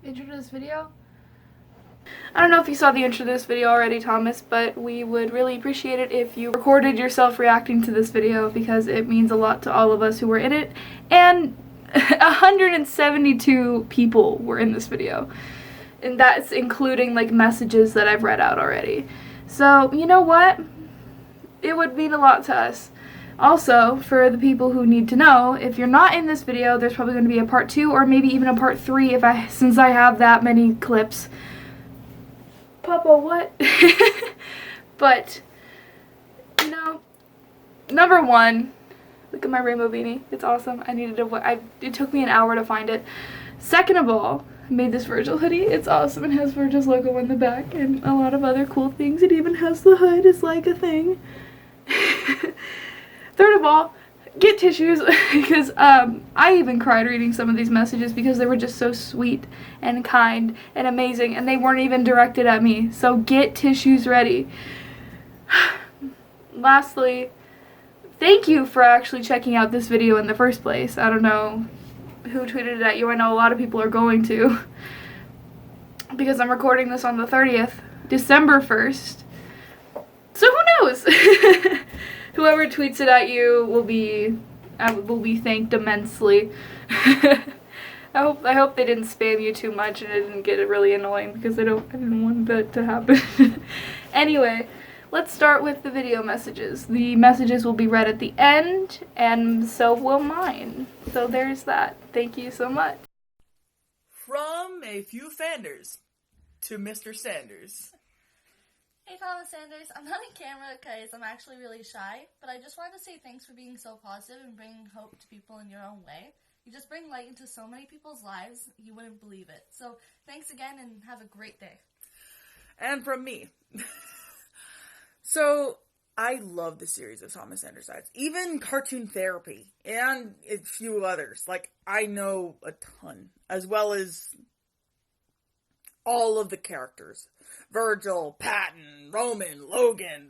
intro to this video. I don't know if you saw the intro to this video already, Thomas, but we would really appreciate it if you recorded yourself reacting to this video because it means a lot to all of us who were in it, and 172 people were in this video, and that's including like messages that I've read out already. So, you know what? It would mean a lot to us. Also, for the people who need to know, if you're not in this video, there's probably going to be a part 2 or maybe even a part 3 since I have that many clips. Papa, what? But, you know, number 1, look at my rainbow beanie. It's awesome. It took me an hour to find it. Second of all, I made this Virgil hoodie. It's awesome. It has Virgil's logo on the back and a lot of other cool things. It even has the hood. It's like a thing. Third of all, get tissues because I even cried reading some of these messages because they were just so sweet and kind and amazing, and they weren't even directed at me. So get tissues ready. Lastly, thank you for actually checking out this video in the first place. I don't know who tweeted it at you. I know a lot of people are going to because I'm recording this on the 30th, December 1st. So who knows? Whoever tweets it at you will be thanked immensely. I hope they didn't spam you too much and it didn't get really annoying because I didn't want that to happen. Anyway, let's start with the video messages. The messages will be read at the end, and so will mine. So there's that. Thank you so much. From a few Fanders to Mr. Sanders. Hey Thomas Sanders, I'm not on camera because I'm actually really shy, but I just wanted to say thanks for being so positive and bringing hope to people in your own way. You just bring light into so many people's lives, you wouldn't believe it. So thanks again and have a great day. And from me. So, I love the series of Thomas Sanders sides. Even Cartoon Therapy and a few others. Like, I know a ton. As well as all of the characters. Virgil, Patton, Roman, Logan,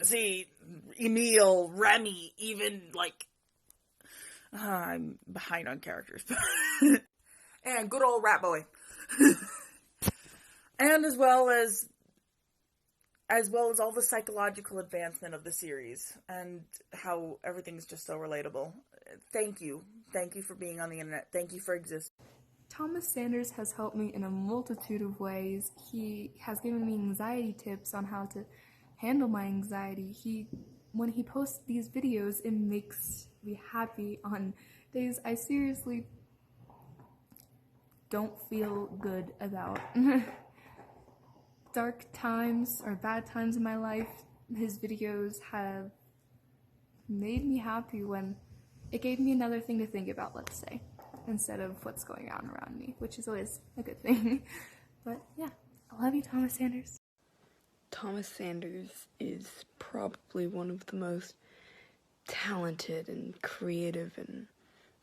Emil, Remy, even, like, I'm behind on characters. And good old Rat Boy. And as well as all the psychological advancement of the series, and how everything's just so relatable. Thank you. Thank you for being on the internet. Thank you for existing. Thomas Sanders has helped me in a multitude of ways. He has given me anxiety tips on how to handle my anxiety. When he posts these videos, it makes me happy on days I seriously don't feel good about. Dark times or bad times in my life, his videos have made me happy when it gave me another thing to think about, let's say, instead of what's going on around me, which is always a good thing. But yeah, I love you, Thomas Sanders. Thomas Sanders is probably one of the most talented and creative and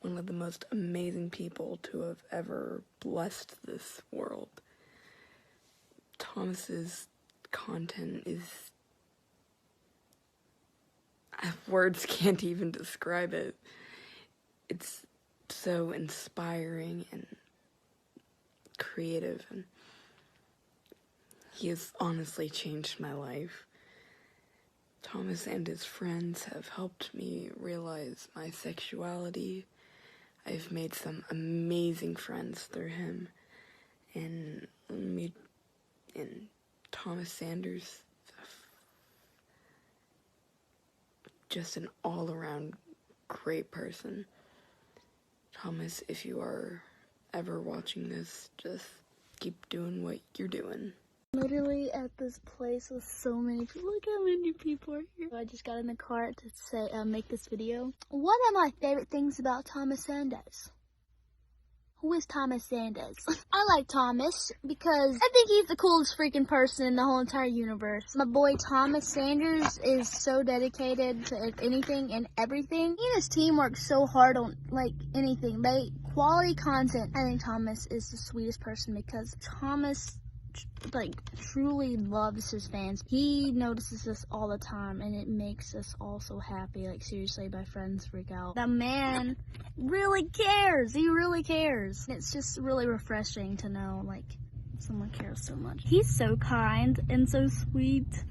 one of the most amazing people to have ever blessed this world. Thomas's content is... words can't even describe it. It's so inspiring and creative, and he has honestly changed my life. Thomas and his friends have helped me realize my sexuality. I've made some amazing friends through him, and Thomas Sanders, just an all-around great person. Thomas, if you are ever watching this, just keep doing what you're doing. Literally at this place with so many people. Look how many people are here. I just got in the car to say, make this video. One of my favorite things about Thomas Sanders. Who is Thomas Sanders? I like Thomas because I think he's the coolest freaking person in the whole entire universe. My boy Thomas Sanders is so dedicated to anything and everything. He and his team work so hard on like anything. Quality content. I think Thomas is the sweetest person because Thomas like truly loves his fans. He notices us all the time and it makes us all so happy. Like seriously, my friends freak out. The man really cares. He really cares. It's just really refreshing to know like someone cares so much. He's so kind and so sweet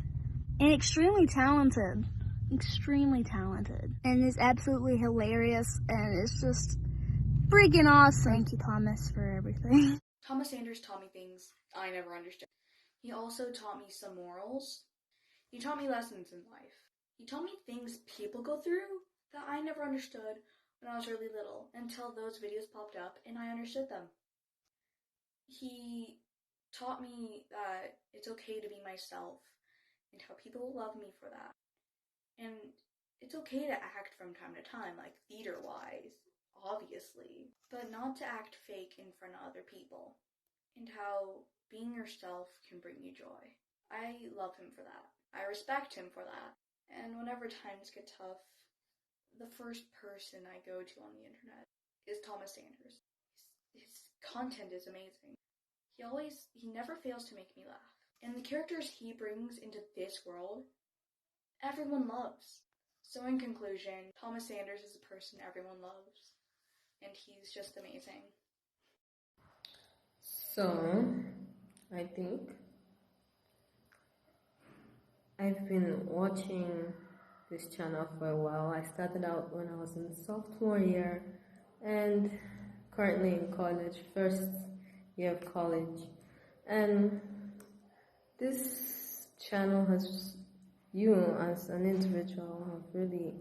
and extremely talented. Extremely talented. And is absolutely hilarious, and it's just freaking awesome. Thank you, Thomas, for everything. Thomas Sanders taught me things I never understood. He also taught me some morals. He taught me lessons in life. He taught me things people go through that I never understood when I was really little until those videos popped up and I understood them. He taught me that it's okay to be myself and how people will love me for that. And it's okay to act from time to time, like theater-wise, obviously, but not to act fake in front of other people. And how being yourself can bring you joy. I love him for that. I respect him for that. And whenever times get tough, the first person I go to on the internet is Thomas Sanders. His content is amazing. He never fails to make me laugh. And the characters he brings into this world, everyone loves. So in conclusion, Thomas Sanders is a person everyone loves. And he's just amazing. So, I think I've been watching this channel for a while. I started out when I was in sophomore year and currently in college, first year of college. And this channel has you as an individual have really...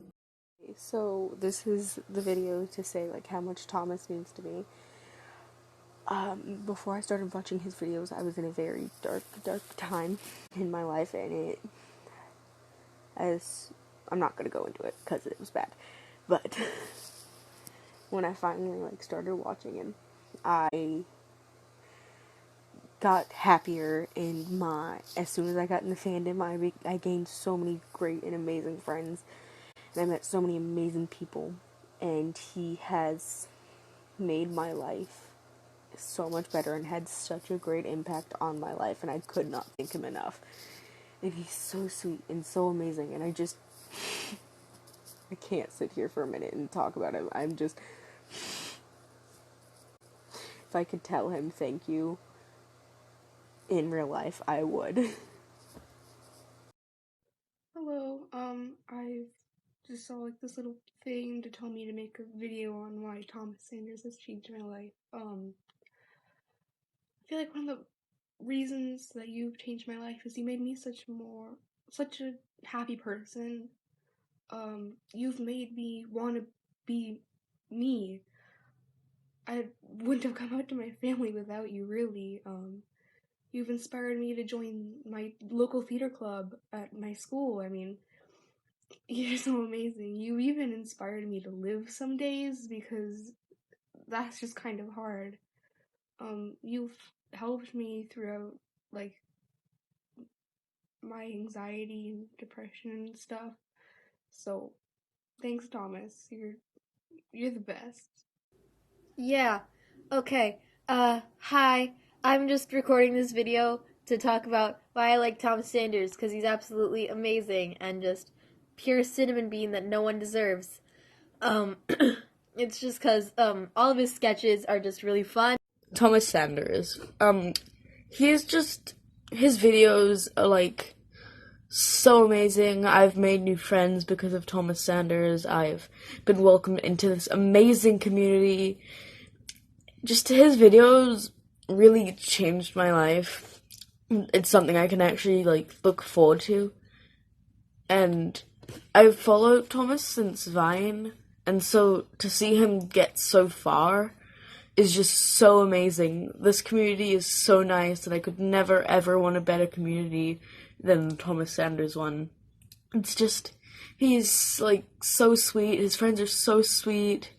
So this is the video to say like how much Thomas means to me. Before I started watching his videos, I was in a very dark time in my life, and I'm not gonna go into it because it was bad, but when I finally started watching him, I got happier as soon as I got in the fandom, I gained so many great and amazing friends, and I met so many amazing people, and he has made my life so much better and had such a great impact on my life, and I could not thank him enough. And he's so sweet and so amazing, and I can't sit here for a minute and talk about him. If I could tell him thank you in real life, I would. Hello, I just saw this little thing to tell me to make a video on why Thomas Sanders has changed my life. I feel like one of the reasons that you've changed my life is you made me such a happy person. You've made me want to be me. I wouldn't have come out to my family without you, really. You've inspired me to join my local theater club at my school. I mean, you're so amazing. You even inspired me to live some days, because that's just kind of hard. You've helped me throughout, my anxiety and depression and stuff. So, thanks, Thomas. You're the best. Yeah, okay. Hi. I'm just recording this video to talk about why I like Thomas Sanders, because he's absolutely amazing and just pure cinnamon bean that no one deserves. It's just because, all of his sketches are just really fun. Thomas Sanders. His videos are so amazing. I've made new friends because of Thomas Sanders. I've been welcomed into this amazing community. Just his videos really changed my life. It's something I can actually look forward to. And I've followed Thomas since Vine, and so to see him get so far is just so amazing. This community is so nice, and I could never ever want a better community than the Thomas Sanders one. It's just, he's so sweet, his friends are so sweet,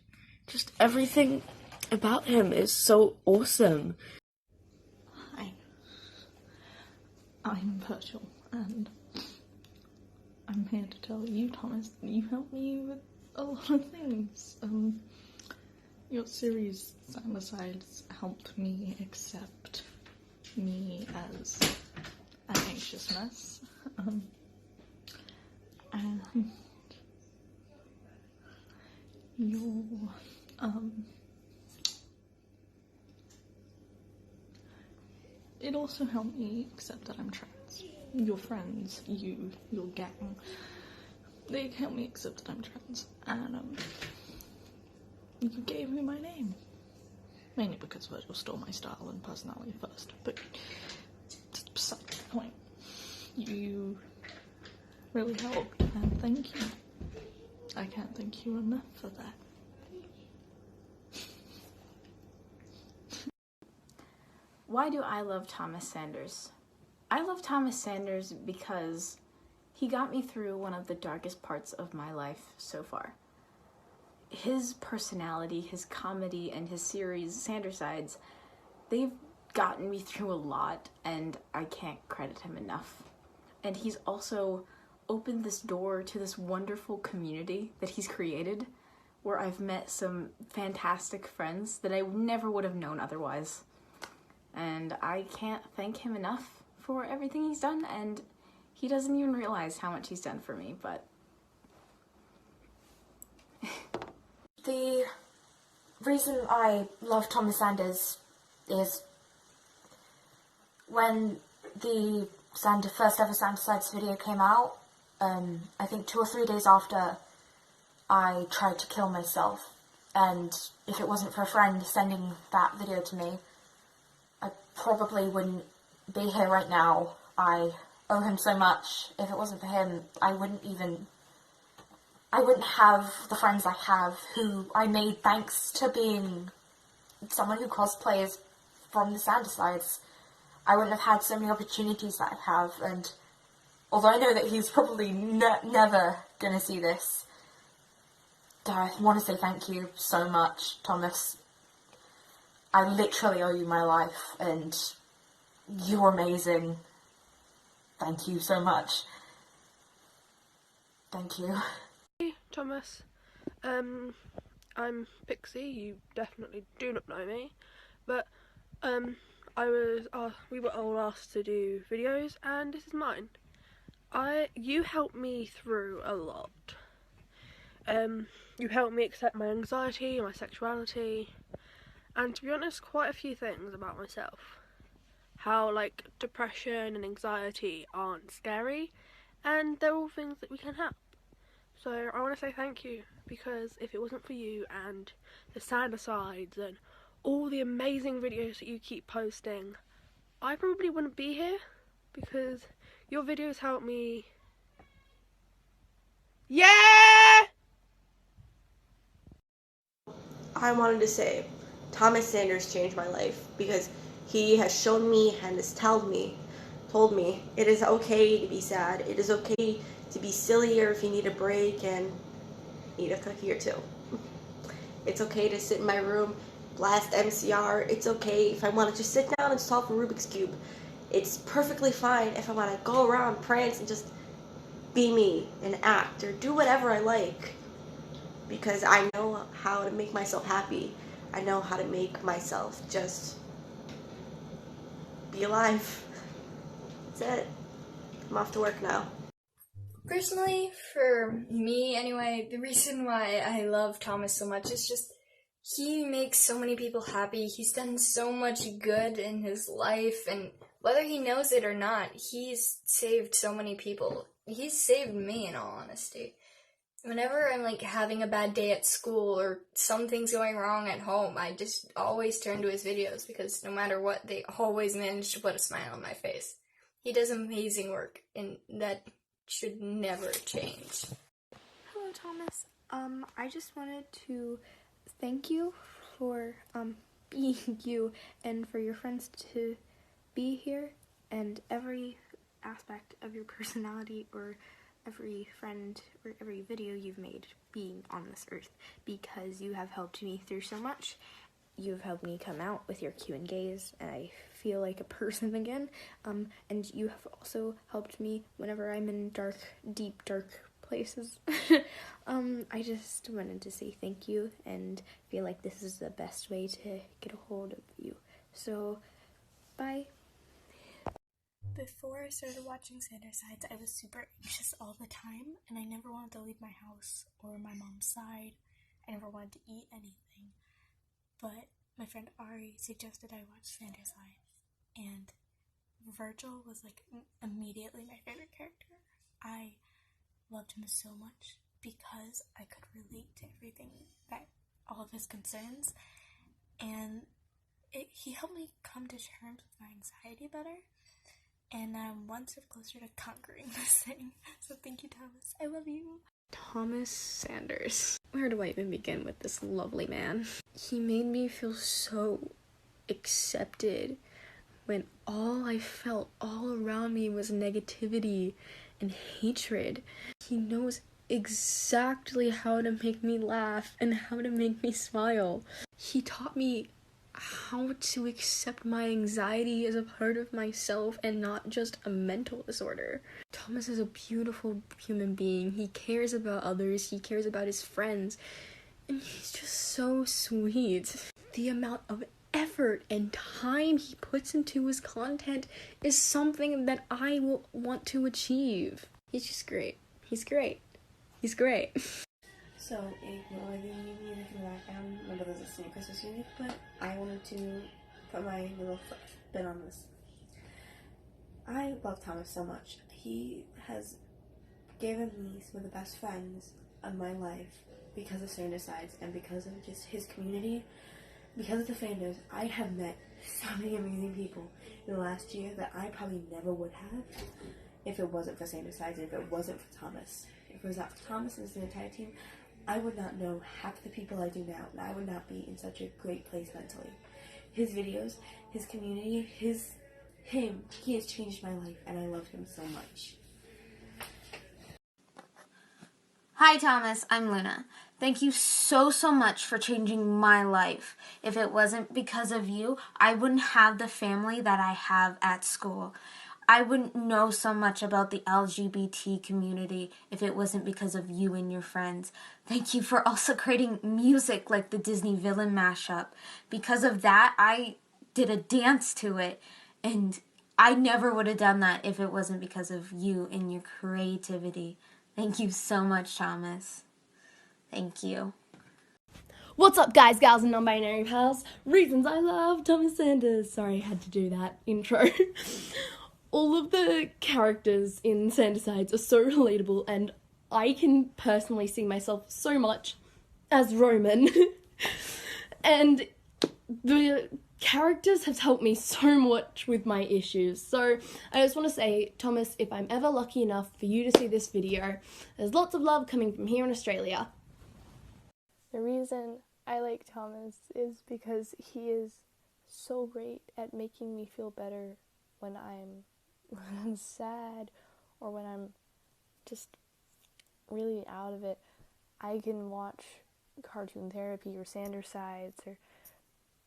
just everything about him is so awesome. Hi, I'm Virgil, and I'm here to tell you, Thomas, that you helped me with a lot of things. Your series, Silicides, helped me accept me as an anxious mess, and your, it also helped me accept that I'm trans. Your friends, your gang, they helped me accept that I'm trans, and you gave me my name. Mainly because Virgil stole my style and personality first, but it's beside the point. You really helped, and thank you. I can't thank you enough for that. Why do I love Thomas Sanders? I love Thomas Sanders because he got me through one of the darkest parts of my life so far. His personality, his comedy, and his series, Sandersides, they've gotten me through a lot, and I can't credit him enough. And he's also opened this door to this wonderful community that he's created, where I've met some fantastic friends that I never would have known otherwise. And I can't thank him enough for everything he's done, and he doesn't even realize how much he's done for me, but... The reason I love Thomas Sanders is when the first ever Sandersides video came out, I think 2 or 3 days after, I tried to kill myself, and if it wasn't for a friend sending that video to me, I probably wouldn't be here right now. I owe him so much. If it wasn't for him, I wouldn't have the friends I have, who I made thanks to being someone who cosplays from the Sandersides. I wouldn't have had so many opportunities that I have, and although I know that he's probably never gonna see this, I want to say thank you so much, Thomas. I literally owe you my life, and you're amazing. Thank you so much. Thank you. Hey, Thomas. I'm Pixie. You definitely do not know me, but we were all asked to do videos, and this is mine. You helped me through a lot. You helped me accept my anxiety, my sexuality, and to be honest, quite a few things about myself. How, like, depression and anxiety aren't scary, and they're all things that we can help. So I want to say thank you, because if it wasn't for you and the Sandersides and all the amazing videos that you keep posting, I probably wouldn't be here, because your videos help me. Yeah! I wanted to say Thomas Sanders changed my life because he has shown me and has told me it is okay to be sad. It is okay to be silly, or if you need a break and eat a cookie or two. It's okay to sit in my room, blast MCR. It's okay if I want to just sit down and solve a Rubik's Cube. It's perfectly fine if I want to go around, prance, and just be me and act or do whatever I like, because I know how to make myself happy. I know how to make myself just be alive. That's it. I'm off to work now. Personally, for me anyway, the reason why I love Thomas so much is just he makes so many people happy. He's done so much good in his life, and whether he knows it or not, he's saved so many people. He's saved me, in all honesty. Whenever I'm like having a bad day at school or something's going wrong at home, I just always turn to his videos, because no matter what, they always manage to put a smile on my face. He does amazing work, and that should never change. Hello, Thomas. I just wanted to thank you for being you, and for your friends to be here, and every aspect of your personality, or every friend or every video you've made being on this earth, because you have helped me through so much. You've helped me come out with your Q and gaze, and I feel like a person again. And you have also helped me whenever I'm in deep dark places. I just wanted to say thank you, and feel like this is the best way to get a hold of you. So, bye. Before I started watching Sandersides, I was super anxious all the time, and I never wanted to leave my house or my mom's side. I never wanted to eat anything. But my friend Ari suggested I watch Sandersides, and Virgil was like immediately my favorite character. I loved him so much because I could relate to everything that all of his concerns, and he helped me come to terms with my anxiety better, and I'm one step closer to conquering this thing. So thank you, Thomas. I love you. Thomas Sanders. Where do I even begin with this lovely man? He made me feel so accepted when all I felt all around me was negativity and hatred. He knows exactly how to make me laugh and how to make me smile. He taught me how to accept my anxiety as a part of myself and not just a mental disorder. Thomas is a beautiful human being. He cares about others, he cares about his friends, and he's just so sweet. The amount of effort and time he puts into his content is something that I will want to achieve. He's just great. He's great. He's great. So, ignore the music in the background. My brother's listening to Christmas music, but I wanted to put my little spin on this. I love Thomas so much. He has given me some of the best friends of my life because of Certain Decides and because of just his community. Because of the fandoms, I have met so many amazing people in the last year that I probably never would have if it wasn't for Certain Decides, if it wasn't for Thomas. If it was not for Thomas and the entire team, I would not know half the people I do now, and I would not be in such a great place mentally. His videos, his community, he has changed my life, and I love him so much. Hi Thomas, I'm Luna. Thank you so much for changing my life. If it wasn't because of you, I wouldn't have the family that I have at school. I wouldn't know so much about the LGBT community if it wasn't because of you and your friends. Thank you for also creating music like the Disney villain mashup. Because of that, I did a dance to it, and I never would have done that if it wasn't because of you and your creativity. Thank you so much, Thomas. Thank you. What's up, guys, gals, and non-binary pals? Reasons I love Thomas Sanders. Sorry, I had to do that intro. All of the characters in Sandicides are so relatable, and I can personally see myself so much as Roman. And the characters have helped me so much with my issues. So I just want to say, Thomas, if I'm ever lucky enough for you to see this video, there's lots of love coming from here in Australia. The reason I like Thomas is because he is so great at making me feel better when I'm sad or when I'm just really out of it. I can watch Cartoon Therapy or Sandicides or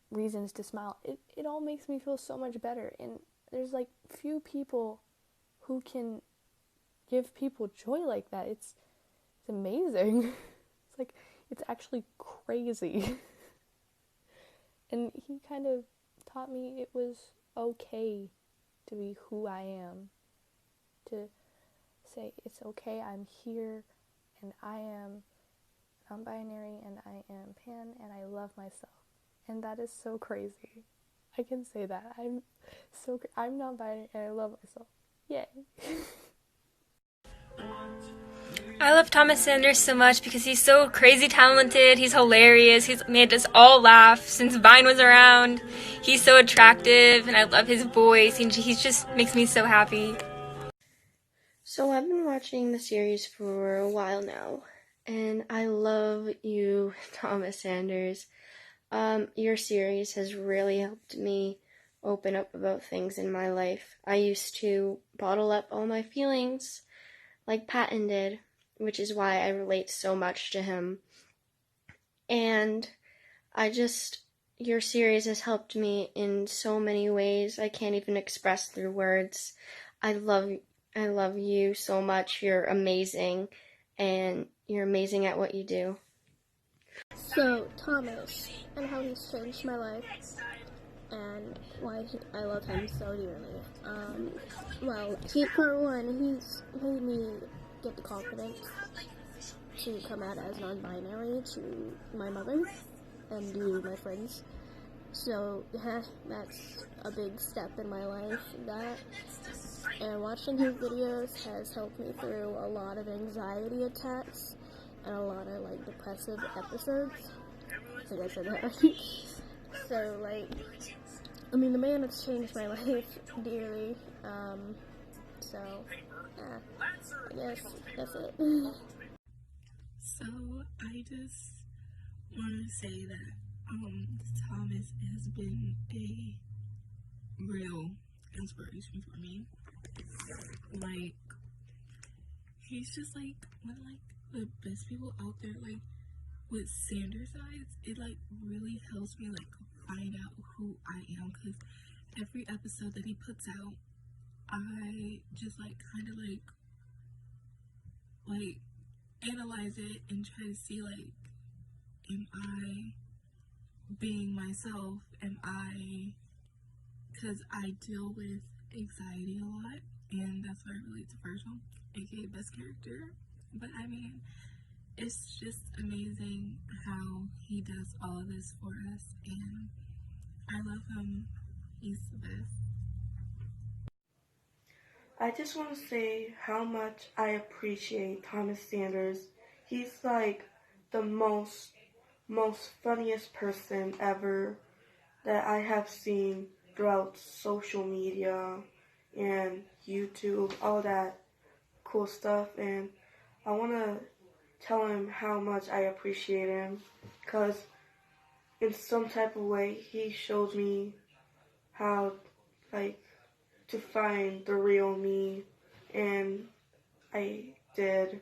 Reasons to Smile. It all makes me feel so much better, and there's like few people who can give people joy like that. It's amazing. It's like, it's actually crazy. And he kind of taught me it was okay to be who I am. To say, it's okay, I'm here, and I am non-binary, and I am pan, and I love myself. And that is so crazy. I can say that. I'm non-binary, and I love myself. Yay. I love Thomas Sanders so much because he's so crazy talented, he's hilarious, he's made us all laugh since Vine was around. He's so attractive, and I love his voice, and he just makes me so happy. So I've been watching the series for a while now, and I love you, Thomas Sanders. Your series has really helped me open up about things in my life. I used to bottle up all my feelings like Patton did, which is why I relate so much to him. And your series has helped me in so many ways I can't even express through words. I love you so much. You're amazing, and you're amazing at what you do. So, Thomas, and how he's changed my life, and why I love him so dearly. Well, for one, he's made me get the confidence to come out as non-binary to my mother and to my friends. So, yeah, that's a big step in my life. And watching his videos has helped me through a lot of anxiety attacks and a lot of like depressive episodes. I think I said that right. So like, I mean, the man has changed my life dearly. So yeah, I guess that's it. So I just want to say that Thomas has been a real inspiration for me. Like, he's just like one of like the best people out there. Like with Sanders sides, it like really helps me like find out who I am, because every episode that he puts out, I just like kind of like analyze it and try to see like, am I being myself? Am I, because I deal with anxiety a lot, and that's why I relate to Virgil, aka best character. But I mean, it's just amazing how he does all of this for us, and I love him. He's the best. I just want to say how much I appreciate Thomas Sanders. He's like the most funniest person ever that I have seen throughout social media and YouTube, all that cool stuff. And I want to tell him how much I appreciate him, because in some type of way he shows me how like to find the real me, and I did.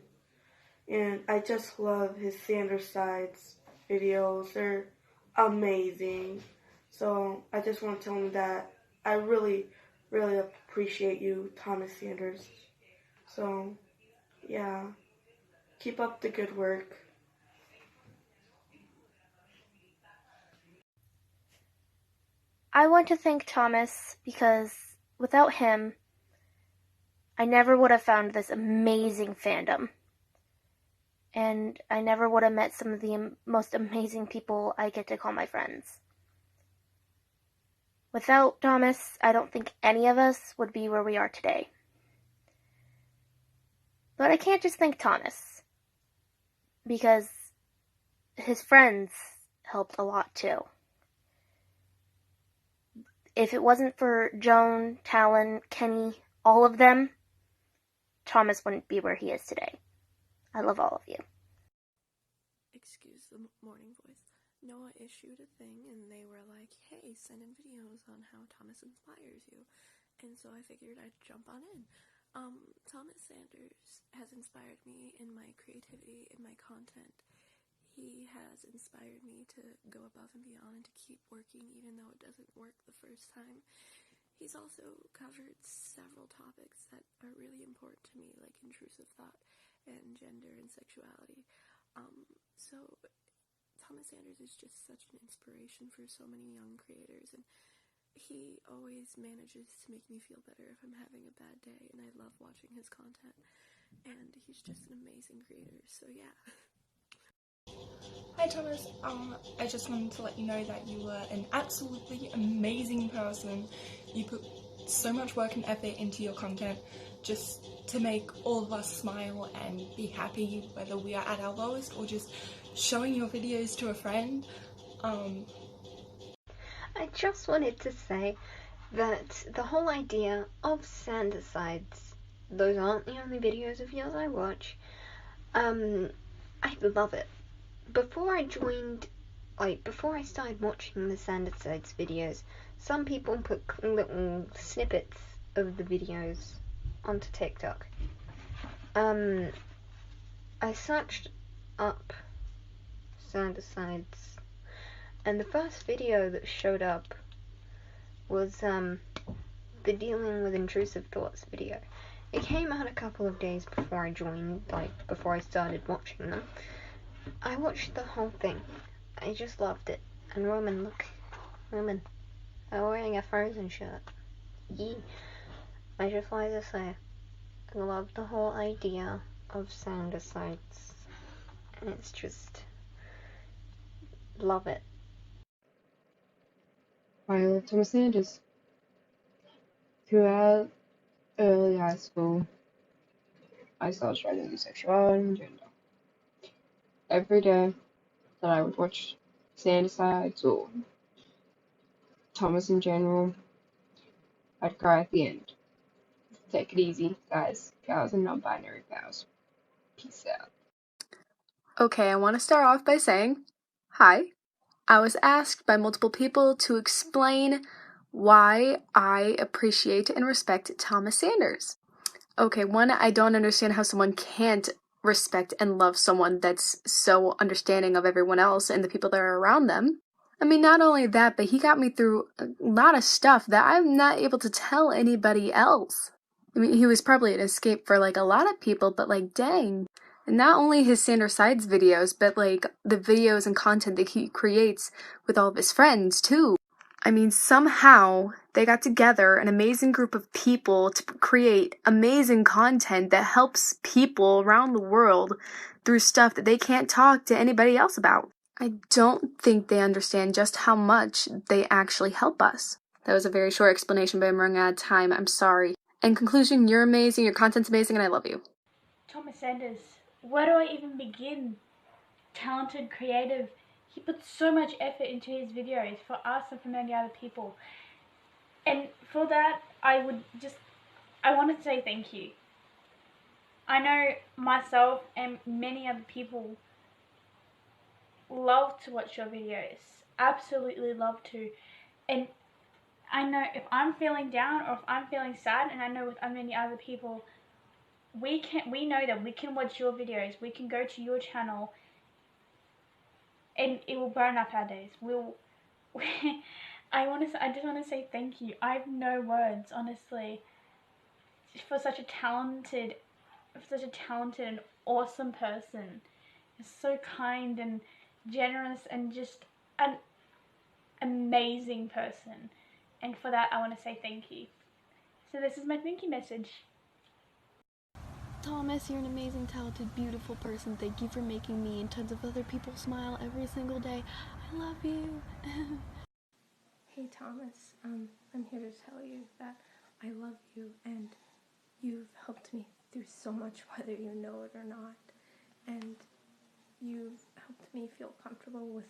And I just love his Sanders Sides videos. They're amazing. So I just want to tell him that I really, really appreciate you, Thomas Sanders. So, yeah. Keep up the good work. I want to thank Thomas because without him, I never would have found this amazing fandom. And I never would have met some of the most amazing people I get to call my friends. Without Thomas, I don't think any of us would be where we are today. But I can't just thank Thomas, because his friends helped a lot too. If it wasn't for Joan, Talon, Kenny, all of them, Thomas wouldn't be where he is today. I love all of you. Excuse the morning voice. Noah issued a thing and they were like, hey, send in videos on how Thomas inspires you. And so I figured I'd jump on in. Thomas Sanders has inspired me in my creativity, in my content. He has inspired me to go above and beyond and to keep working even though it doesn't work the first time. He's also covered several topics that are really important to me, like intrusive thought and gender and sexuality. So Thomas Sanders is just such an inspiration for so many young creators, and he always manages to make me feel better if I'm having a bad day, and I love watching his content, and he's just an amazing creator, so yeah. Hi Thomas, I just wanted to let you know that you were an absolutely amazing person. You put so much work and effort into your content just to make all of us smile and be happy, whether we are at our lowest or just showing your videos to a friend. I just wanted to say that the whole idea of Sandersides, those aren't the only videos of yours I watch, I love it. Before I started watching the Sandersides videos, some people put little snippets of the videos onto TikTok. I searched up Sandersides, and the first video that showed up was the Dealing with Intrusive Thoughts video. It came out a couple of days before I joined, before I started watching them. I watched the whole thing. I just loved it. And Roman, look. Roman. I'm wearing a Frozen shirt. Yee. I just wanted to say, I love the whole idea of Sandersides. And it's just... love it. I love Thomas Sanders. Throughout early high school, I started struggling with sexuality and gender. Every day that I would watch Sides or Thomas in general, I'd cry at the end. Take it easy, guys, gals, and non-binary pals. Peace out. Okay, I want to start off by saying, hi. I was asked by multiple people to explain why I appreciate and respect Thomas Sanders. Okay, one, I don't understand how someone can't respect and love someone that's so understanding of everyone else and the people that are around them. I mean, not only that, but he got me through a lot of stuff that I'm not able to tell anybody else. I mean, he was probably an escape for, like, a lot of people, but, like, dang. And not only his Sanders Sides videos, but, like, the videos and content that he creates with all of his friends, too. I mean, somehow they got together, an amazing group of people, to create amazing content that helps people around the world through stuff that they can't talk to anybody else about. I don't think they understand just how much they actually help us. That was a very short explanation, but I'm running out of time. I'm sorry. In conclusion, you're amazing, your content's amazing, and I love you. Thomas Sanders, where do I even begin? Talented, creative. He puts so much effort into his videos for us and for many other people. And for that, I want to say thank you. I know myself and many other people love to watch your videos. Absolutely love to. And I know if I'm feeling down or if I'm feeling sad, and I know with many other people, we know that we can watch your videos, we can go to your channel, and it will burn up our days. I just want to say thank you. I have no words, honestly, for such a talented and awesome person. He's so kind and generous and just an amazing person. And for that, I want to say thank you. So this is my thank you message. Thomas, you're an amazing, talented, beautiful person. Thank you for making me and tons of other people smile every single day. I love you. Hey Thomas, I'm here to tell you that I love you and you've helped me through so much, whether you know it or not. And you've helped me feel comfortable with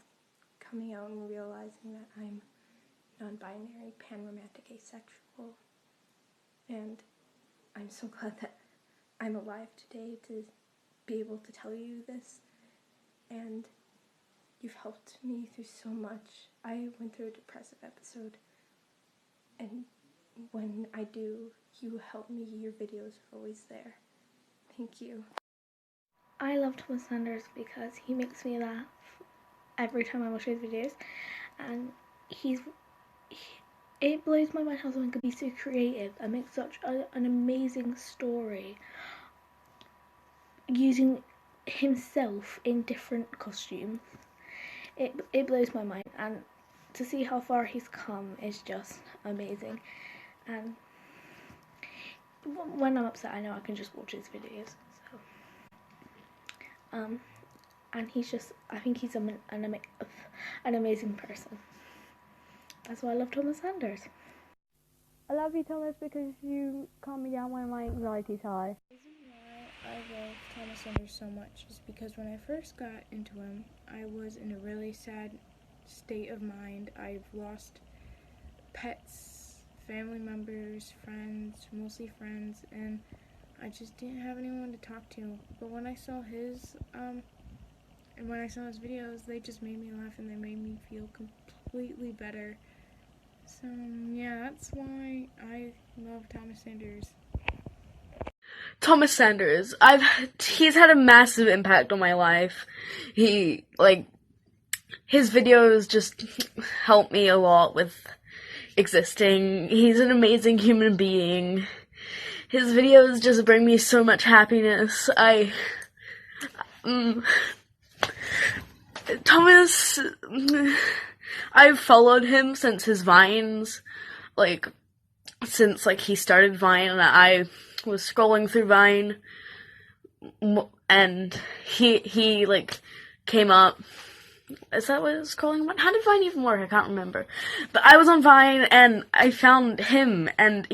coming out and realizing that I'm non-binary, pan-romantic, asexual. And I'm so glad that I'm alive today to be able to tell you this. And you've helped me through so much. I went through a depressive episode, and when I do, you help me. Your videos are always there. Thank you. I love Thomas Sanders because he makes me laugh every time I watch his videos, and it blows my mind how someone could be so creative and make such an amazing story using himself in different costumes. It blows my mind, and to see how far he's come is just amazing. And when I'm upset, I know I can just watch his videos. So, and he's just, I think he's an amazing person. That's why I love Thomas Sanders. I love you, Thomas, because you calm me down when my anxiety's high. The reason why I love Thomas Sanders so much is because when I first got into him, I was in a really sad state of mind. I've lost pets, family members, friends, mostly friends, and I just didn't have anyone to talk to. But when I saw his videos, they just made me laugh and they made me feel completely better. So yeah, that's why I love Thomas Sanders. Thomas Sanders, he's had a massive impact on my life. His videos just help me a lot with existing. He's an amazing human being. His videos just bring me so much happiness. Thomas, I've followed him since his Vines, since he started Vine, and I was scrolling through Vine, and he came up, is that what it's calling? How did Vine even work? I can't remember. But I was on Vine and I found him, and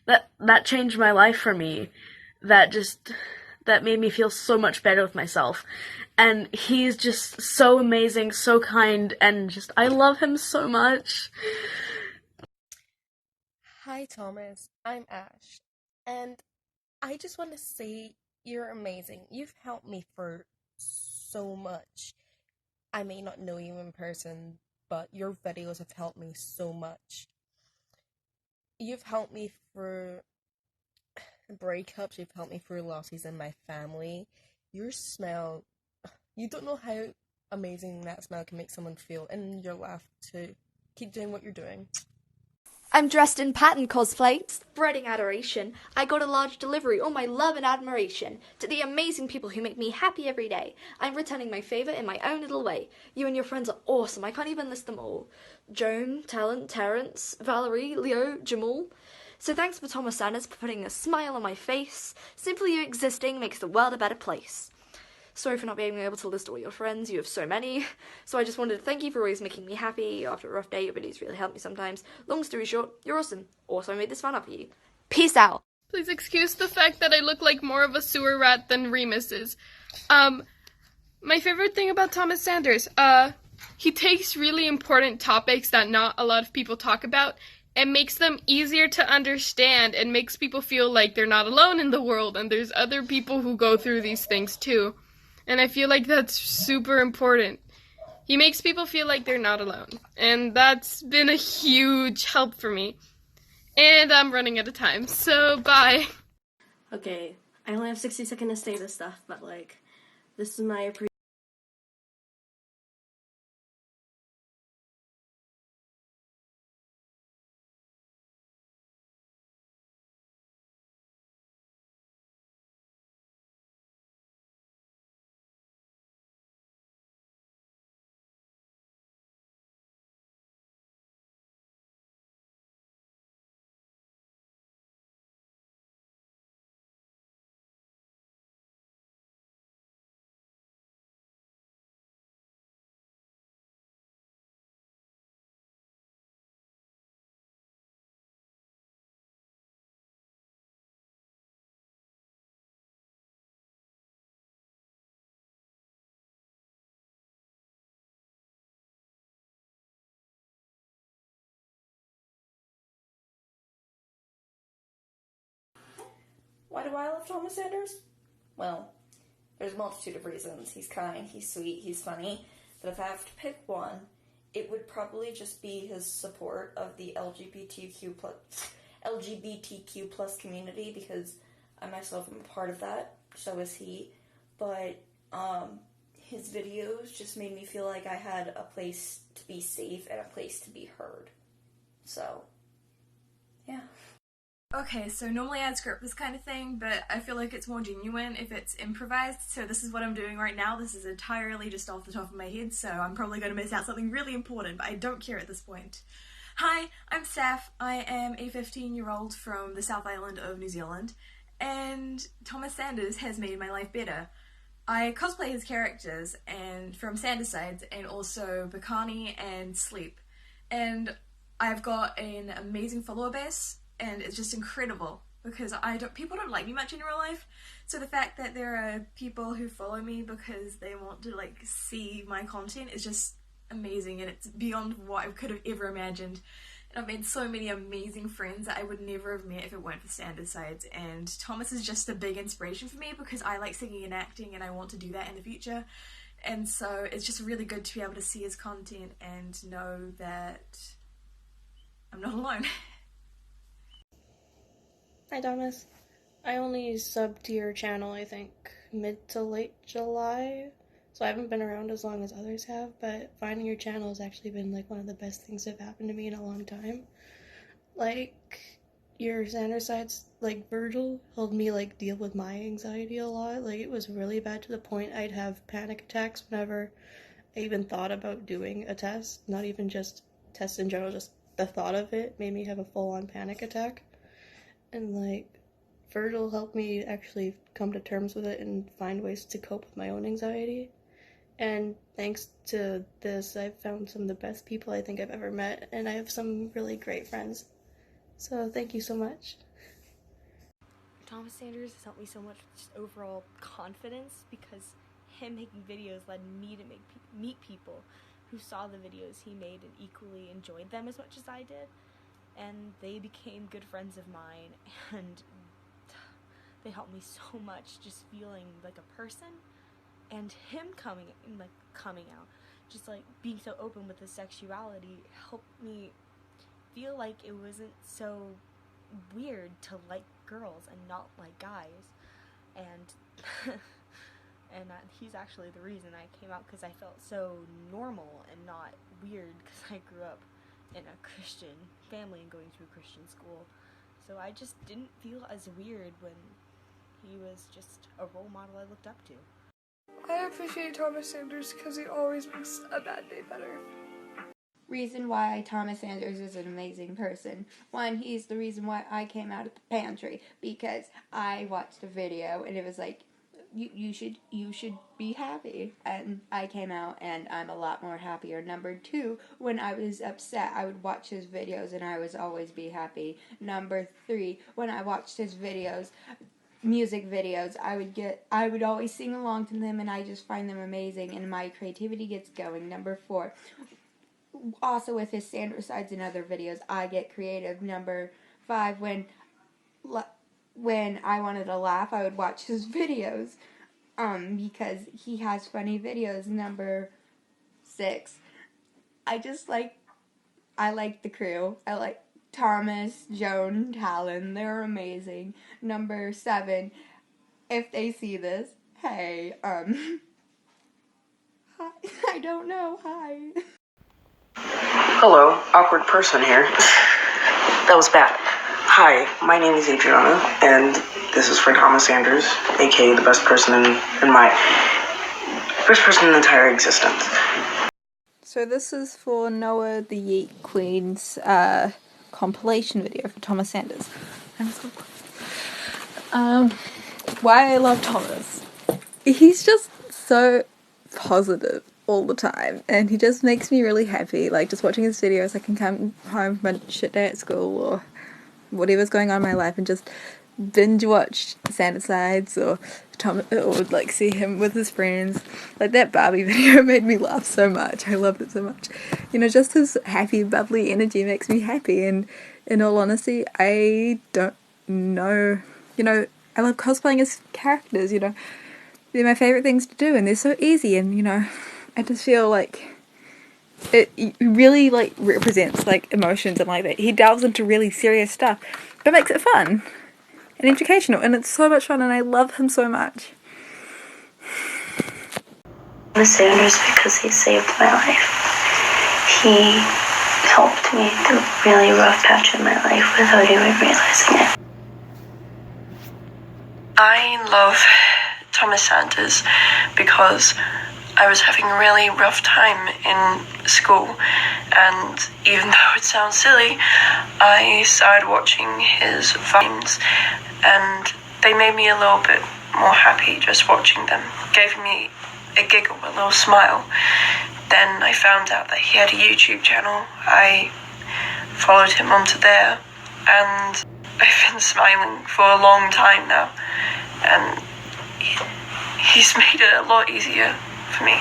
that changed my life for me. That made me feel so much better with myself. And he's just so amazing, so kind, and I love him so much. Hi Thomas, I'm Ash, and I just want to say you're amazing. You've helped me for so much. I may not know you in person, but your videos have helped me so much. You've helped me through breakups, you've helped me through losses in my family. Your smile, you don't know how amazing that smile can make someone feel, and your laugh too. Keep doing what you're doing. I'm dressed in pattern cosplay, spreading adoration. I got a large delivery, all my love and admiration to the amazing people who make me happy every day. I'm returning my favour in my own little way. You and your friends are awesome, I can't even list them all. Joan, Talent, Terrence, Valerie, Leo, Jamal. So thanks for Thomas Sanders for putting a smile on my face. Simply you existing makes the world a better place. Sorry for not being able to list all your friends, you have so many. So I just wanted to thank you for always making me happy. After a rough day, your videos really help me sometimes. Long story short, you're awesome. Also, I made this fun up for you. Peace out. Please excuse the fact that I look like more of a sewer rat than Remus is. My favorite thing about Thomas Sanders, he takes really important topics that not a lot of people talk about and makes them easier to understand and makes people feel like they're not alone in the world and there's other people who go through these things too. And I feel like that's super important. He makes people feel like they're not alone. And that's been a huge help for me. And I'm running out of time, so bye. Okay, I only have 60 seconds to say this stuff, but this is my appreciation. Why do I love Thomas Sanders? Well, there's a multitude of reasons. He's kind, he's sweet, he's funny. But if I have to pick one, it would probably just be his support of the LGBTQ plus community, because I myself am a part of that. So is he. But his videos just made me feel like I had a place to be safe and a place to be heard. So, yeah. Okay, so normally I'd script this kind of thing, but I feel like it's more genuine if it's improvised, so this is what I'm doing right now. This is entirely just off the top of my head, so I'm probably going to miss out something really important, but I don't care at this point. Hi, I'm Steph. I am a 15-year-old from the South Island of New Zealand, and Thomas Sanders has made my life better. I cosplay his characters and from Sanders Sides, and also Bikani and Sleep, and I've got an amazing follower base, and it's just incredible because people don't like me much in real life, so the fact that there are people who follow me because they want to see my content is just amazing, and it's beyond what I could have ever imagined. And I've made so many amazing friends that I would never have met if it weren't for Standard Sides, and Thomas is just a big inspiration for me because I like singing and acting and I want to do that in the future, and so it's just really good to be able to see his content and know that I'm not alone. Hi Thomas. I only subbed to your channel, I think, mid to late July, so I haven't been around as long as others have, but finding your channel has actually been one of the best things that have happened to me in a long time. Your Sanders Sides, Virgil, helped me deal with my anxiety a lot. It was really bad to the point I'd have panic attacks whenever I even thought about doing a test. Not even just tests in general, just the thought of it made me have a full-on panic attack. And Virgil helped me actually come to terms with it and find ways to cope with my own anxiety. And thanks to this, I've found some of the best people I think I've ever met, and I have some really great friends. So thank you so much. Thomas Sanders has helped me so much with just overall confidence, because him making videos led me to meet people who saw the videos he made and equally enjoyed them as much as I did, and they became good friends of mine, and they helped me so much just feeling like a person. And him coming out, just like being so open with his sexuality, helped me feel like it wasn't so weird to like girls and not like guys. And and he's actually the reason I came out, because I felt so normal and not weird, because I grew up in a Christian family and going to a Christian school. So I just didn't feel as weird when he was just a role model I looked up to. I appreciate Thomas Sanders because he always makes a bad day better. Reason why Thomas Sanders is an amazing person. One, he's the reason why I came out of the pantry, because I watched a video and it was like, you should be happy, and I came out and I'm a lot more happier. Number two, when I was upset, I would watch his videos and I would always be happy. Number three, when I watched his videos, music videos, I would always sing along to them, and I just find them amazing, and my creativity gets going. Number four, also with his Sanders sides and other videos, I get creative. Number five, when I wanted to laugh, I would watch his videos, because he has funny videos. Number six, I like the crew. I like Thomas, Joan, Talon. They're amazing. Number seven, if they see this, hey, hi, I don't know, hi. Hello, awkward person here. That was bad. Hi, my name is Adriana, and this is for Thomas Sanders, aka the best person in the entire existence. So this is for Noah the Yeet Queen's compilation video for Thomas Sanders. Why I love Thomas. He's just so positive all the time, and he just makes me really happy. Like, just watching his videos, I can come home from a shit day at school or whatever's going on in my life and just binge watch Sides or like see him with his friends. Like that Barbie video made me laugh so much. I loved it so much. You know, just his happy, bubbly energy makes me happy, and in all honesty, I don't know, you know, I love cosplaying as characters, you know. They're my favourite things to do, and they're so easy, and, you know, I just feel like it really, like, represents, like, emotions and like that. He delves into really serious stuff, but makes it fun and educational, and it's so much fun, and I love him so much. Thomas Sanders because he saved my life. He helped me through a really rough patch in my life without even realizing it. I love Thomas Sanders because I was having a really rough time in school, and even though it sounds silly, I started watching his vines, and they made me a little bit more happy just watching them. Gave me a giggle, a little smile. Then I found out that he had a YouTube channel. I followed him onto there, and I've been smiling for a long time now, and he's made it a lot easier for me.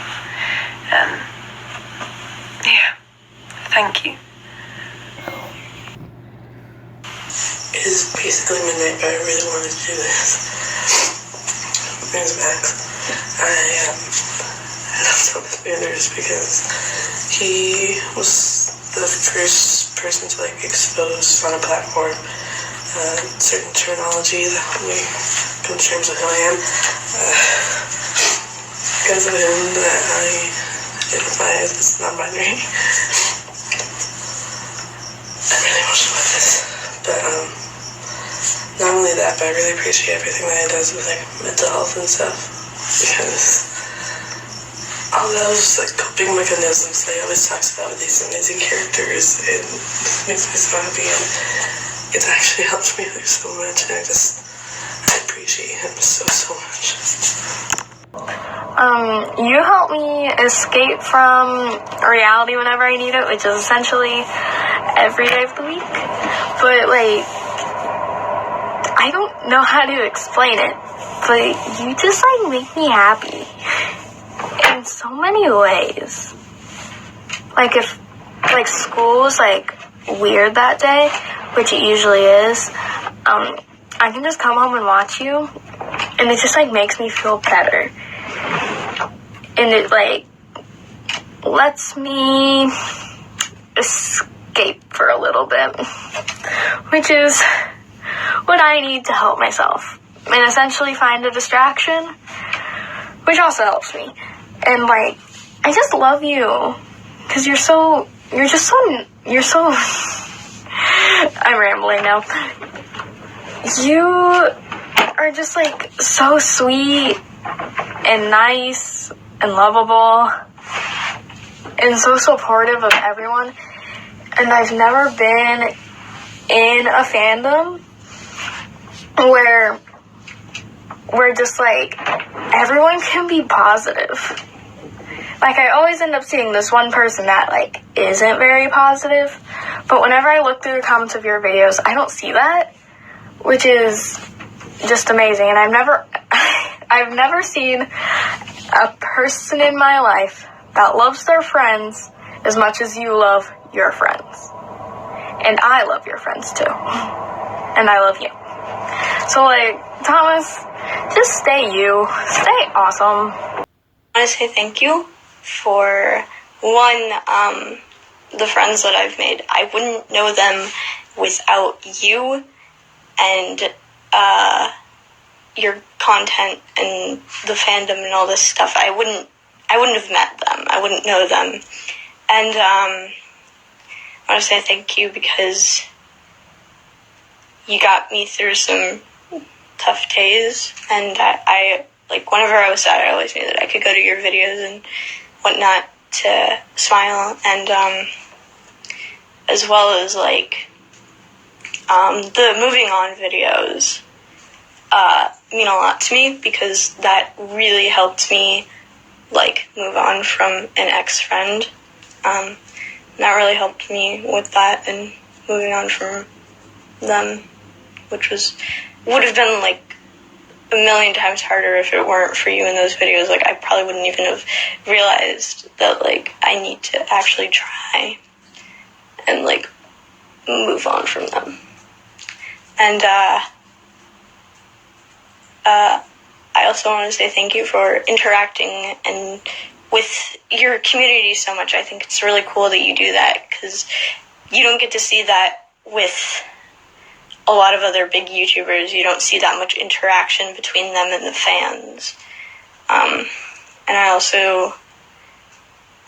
Yeah, thank you. It is basically midnight, but I really wanted to do this. My name's Max. I love Thomas Sanders because he was the first person to like expose on a platform certain terminology that helped me come to terms with who I am. Because of him that I identify as non-binary. I really wish it was this. But not only that, but I really appreciate everything that he does with like mental health and stuff. Because all those like coping mechanisms that he always talks about with these amazing characters, it makes me so happy, and it's actually helped me through so much, and I appreciate him so much. You help me escape from reality whenever I need it, which is essentially every day of the week. But, like, I don't know how to explain it, but you just, like, make me happy in so many ways. Like, if, like, school was, like, weird that day, which it usually is, I can just come home and watch you, and it just, like, makes me feel better. And it, like, lets me escape for a little bit, which is what I need to help myself, and essentially find a distraction, which also helps me. And, like, I just love you, because you're so, I'm rambling now. You are just, like, so sweet and nice and lovable and so supportive of everyone. And I've never been in a fandom where just, like, everyone can be positive. Like, I always end up seeing this one person that, like, isn't very positive. But whenever I look through the comments of your videos, I don't see that, which is just amazing. And I've never seen a person in my life that loves their friends as much as you love your friends. And I love your friends too. And I love you. So, like, Thomas, just stay you. Stay awesome. I want to say thank you for, one, the friends that I've made. I wouldn't know them without you and your content and the fandom and all this stuff. I wouldn't have met them. I wouldn't know them. And I want to say thank you because you got me through some tough days, and I like, whenever I was sad, I always knew that I could go to your videos and whatnot to smile, and as well as, like, the moving on videos mean a lot to me, because that really helped me, like, move on from an ex-friend. That really helped me with that and moving on from them, which would have been, like, a million times harder if it weren't for you in those videos. Like, I probably wouldn't even have realized that, like, I need to actually try and, like, move on from them. And I also want to say thank you for interacting and with your community so much. I think it's really cool that you do that, because you don't get to see that with a lot of other big YouTubers. You don't see that much interaction between them and the fans. And I also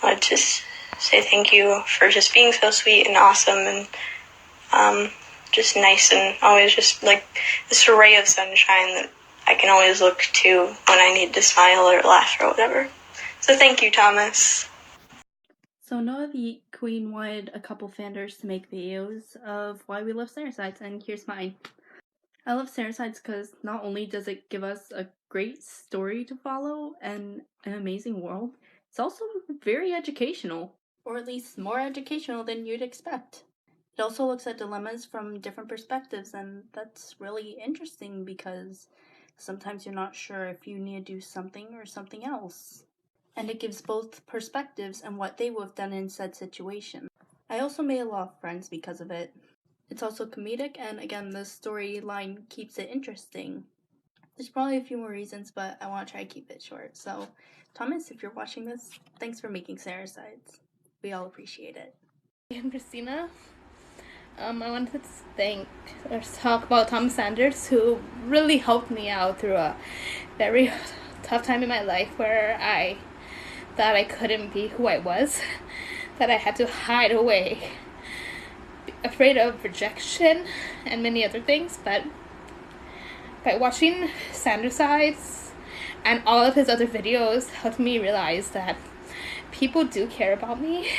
want to say thank you for just being so sweet and awesome and just nice, and always just, like, this ray of sunshine that I can always look to when I need to smile or laugh or whatever. So thank you, Thomas. So Noah the Queen wanted a couple fanders to make videos of why we love Cerasides, and here's mine. I love Cerasides because not only does it give us a great story to follow and an amazing world, it's also very educational, or at least more educational than you'd expect. It also looks at dilemmas from different perspectives, and that's really interesting because sometimes you're not sure if you need to do something or something else. And it gives both perspectives and what they would have done in said situation. I also made a lot of friends because of it. It's also comedic, and again, the storyline keeps it interesting. There's probably a few more reasons, but I want to try to keep it short. So, Thomas, if you're watching this, thanks for making Cerasides. We all appreciate it. I'm Christina. I wanted to thank or talk about Thomas Sanders, who really helped me out through a very tough time in my life where I thought I couldn't be who I was, that I had to hide away, afraid of rejection and many other things. But by watching Sandersides and all of his other videos helped me realize that people do care about me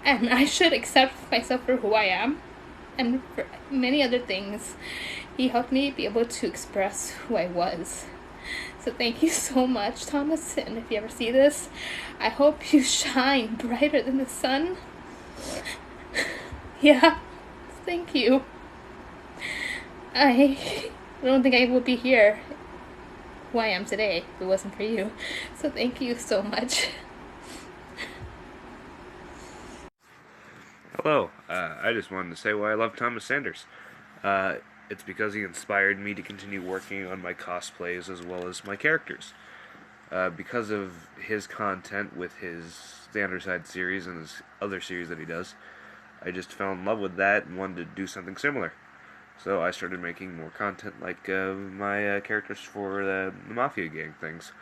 and I should accept myself for who I am. And for many other things, he helped me be able to express who I was. So thank you so much, Thomas, and if you ever see this, I hope you shine brighter than the sun. Yeah, thank you. I don't think I would be here who I am today if it wasn't for you. So thank you so much. Hello, I just wanted to say why I love Thomas Sanders. It's because he inspired me to continue working on my cosplays as well as my characters. Because of his content with his Standerside series and his other series that he does, I just fell in love with that and wanted to do something similar. So I started making more content like my characters for the Mafia gang things.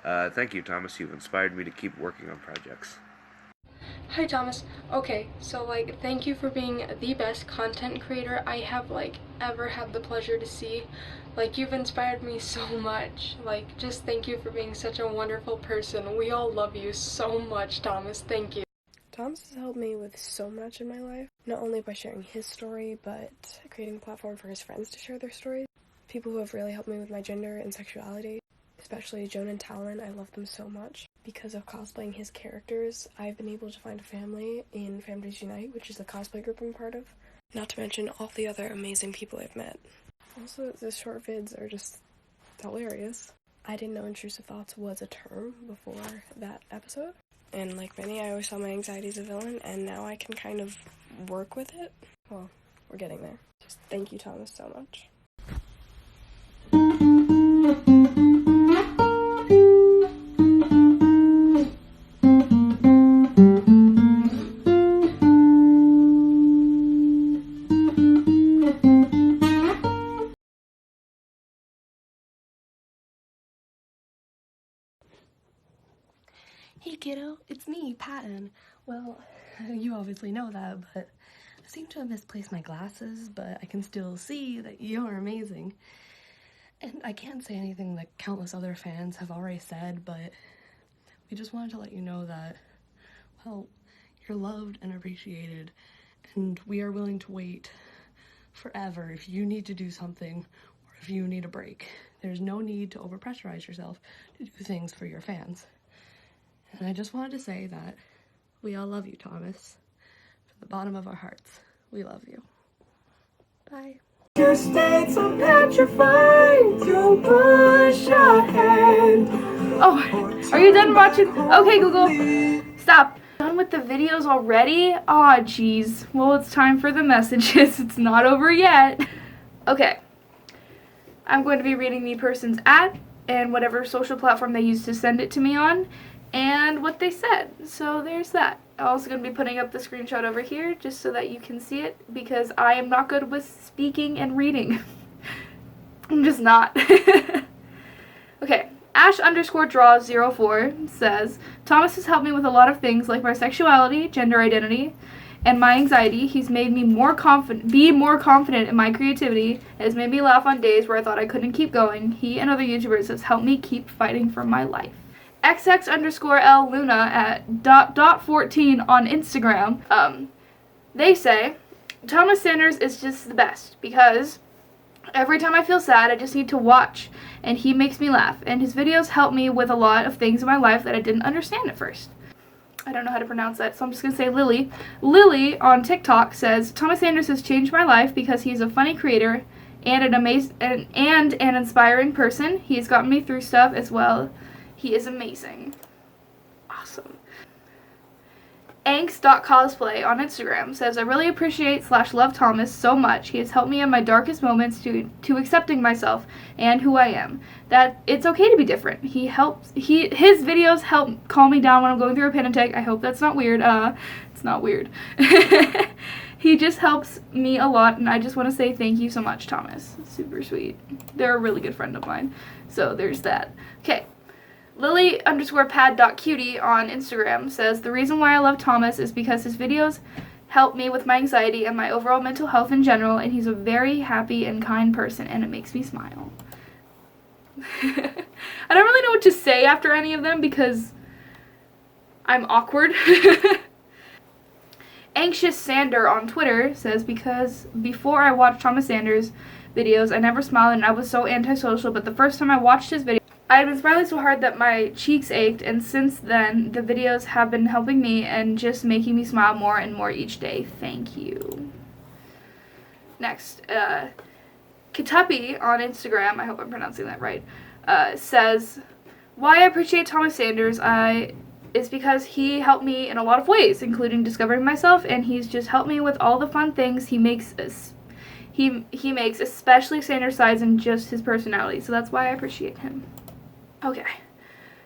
Thank you, Thomas. You've inspired me to keep working on projects. Hi Thomas. Okay, so thank you for being the best content creator I have ever had the pleasure to see. You've inspired me so much. Just thank you for being such a wonderful person. We all love you so much, Thomas. Thank you. Thomas has helped me with so much in my life, not only by sharing his story, but creating a platform for his friends to share their stories. People who have really helped me with my gender and sexuality, especially Joan and Talon. I love them so much. Because of cosplaying his characters, I've been able to find a family in Families Unite, which is the cosplay group I'm part of. Not to mention all the other amazing people I've met. Also, the short vids are just hilarious. I didn't know intrusive thoughts was a term before that episode. And like many, I always saw my anxiety as a villain, and now I can kind of work with it. Well, we're getting there. Just thank you, Thomas, so much. Hey kiddo, it's me, Patton. Well, you obviously know that, but I seem to have misplaced my glasses, but I can still see that you're amazing. And I can't say anything that countless other fans have already said, but we just wanted to let you know that, well, you're loved and appreciated, and we are willing to wait forever if you need to do something or if you need a break. There's no need to overpressurize yourself to do things for your fans. And I just wanted to say that we all love you, Thomas. From the bottom of our hearts, we love you. Bye. Your states are petrified. Don't push ahead. Oh, are you done watching? Okay, Google, stop. Done with the videos already? Aw, jeez. Well, it's time for the messages. It's not over yet. Okay. I'm going to be reading the person's @ and whatever social platform they used to send it to me on, and what they said. So there's that. I'm also going to be putting up the screenshot over here just so that you can see it, because I am not good with speaking and reading. I'm just not. Okay, Ash_draws04 says, Thomas has helped me with a lot of things like my sexuality, gender identity, and my anxiety. He's made me be more confident in my creativity. It has made me laugh on days where I thought I couldn't keep going. He and other YouTubers has helped me keep fighting for my life. XX_L Luna at .14 on Instagram. They say, Thomas Sanders is just the best because every time I feel sad, I just need to watch, and he makes me laugh, and his videos help me with a lot of things in my life that I didn't understand at first. I don't know how to pronounce that, so I'm just going to say Lily. Lily on TikTok says, Thomas Sanders has changed my life because he's a funny creator and an inspiring person. He has gotten me through stuff as well. He is amazing. Awesome. Angst.cosplay on Instagram says, I really appreciate / love Thomas so much. He has helped me in my darkest moments to accepting myself and who I am. That it's okay to be different. His videos help calm me down when I'm going through a panic attack. I hope that's not weird. It's not weird. He just helps me a lot, and I just want to say thank you so much, Thomas. Super sweet. They're a really good friend of mine. So there's that. Okay. Lily_pad.cutie on Instagram says, the reason why I love Thomas is because his videos help me with my anxiety and my overall mental health in general, and he's a very happy and kind person, and it makes me smile. I don't really know what to say after any of them because I'm awkward. Anxious Sander on Twitter says, because before I watched Thomas Sanders videos, I never smiled and I was so antisocial, but the first time I watched his video, I had been smiling so hard that my cheeks ached, and since then, the videos have been helping me and just making me smile more and more each day. Thank you. Next, Kituppy on Instagram, I hope I'm pronouncing that right, says, why I appreciate Thomas Sanders is because he helped me in a lot of ways, including discovering myself, and he's just helped me with all the fun things he makes, especially Sanders' sides and just his personality, so that's why I appreciate him. Okay.